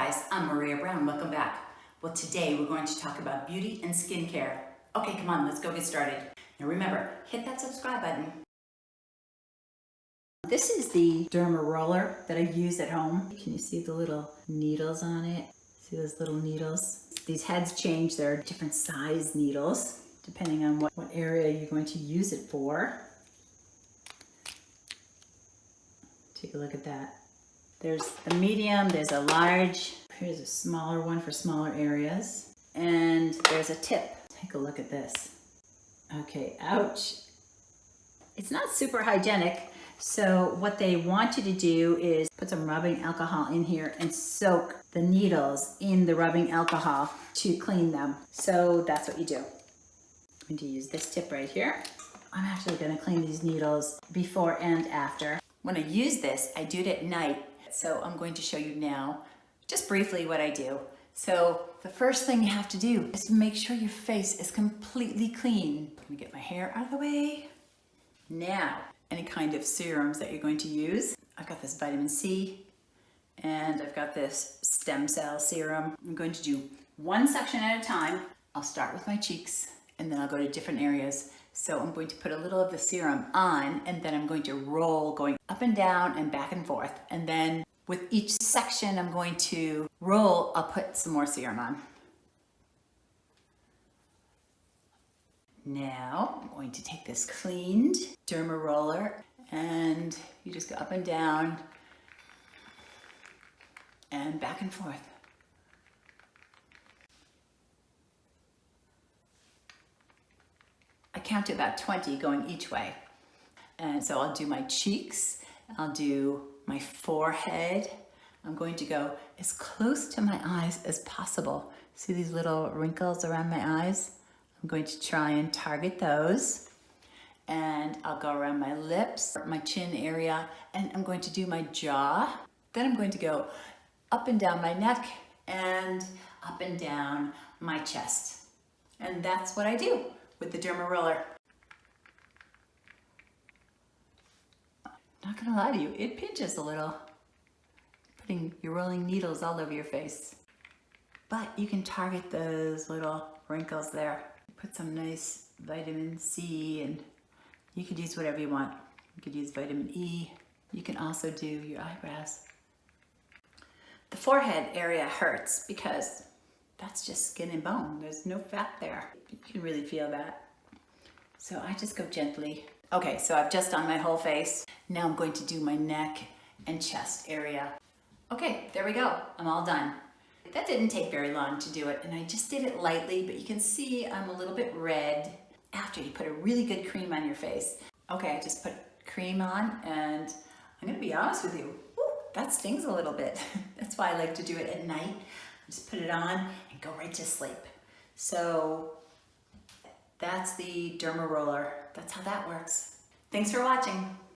guys, I'm Maria Brown, welcome back. Well, today we're going to talk about beauty and skincare. Okay, come on, let's go get started. Now remember, hit that subscribe button. This is the Derma Roller that I use at home. Can you see the little needles on it? See those little needles? These heads change, they're different size needles, depending on what area you're going to use it for. Take a look at that. There's the medium, there's a large, here's a smaller one for smaller areas, and there's a tip. Take a look at this. Okay, ouch. It's not super hygienic, so what they want you to do is put some rubbing alcohol in here and soak the needles in the rubbing alcohol to clean them. So that's what you do. I'm going to use this tip right here. I'm actually going to clean these needles before and after. When I use this, I do it at night. So I'm going to show you now, just briefly, what I do. So the first thing you have to do is to make sure your face is completely clean. I'm gonna get my hair out of the way. Now, any kind of serums that you're going to use. I've got this vitamin C and I've got this stem cell serum. I'm going to do one section at a time. I'll start with my cheeks and then I'll go to different areas. So I'm going to put a little of the serum on and then I'm going to roll going up and down and back and forth. And then with each section I'm going to roll, I'll put some more serum on. Now I'm going to take this cleaned Derma Roller and you just go up and down and back and forth. I count to about 20 going each way. And so I'll do my cheeks, I'll do my forehead. I'm going to go as close to my eyes as possible. See these little wrinkles around my eyes? I'm going to try and target those. And I'll go around my lips, my chin area, and I'm going to do my jaw. Then I'm going to go up and down my neck and up and down my chest. And that's what I do with the Derma Roller. Not gonna lie to you, it pinches a little. You're rolling needles all over your face. But you can target those little wrinkles there. Put some nice vitamin C and you could use whatever you want. You could use vitamin E. You can also do your eyebrows. The forehead area hurts because that's just skin and bone. There's no fat there. You can really feel that. So I just go gently. Okay, so I've just done my whole face. Now I'm going to do my neck and chest area. Okay, there we go. I'm all done. That didn't take very long to do it, and I just did it lightly, but you can see I'm a little bit red after you put a really good cream on your face. Okay, I just put cream on, and I'm gonna be honest with you, that stings a little bit. That's why I like to do it at night. Just put it on and go right to sleep. So that's the Derma Roller. That's how that works. Thanks for watching.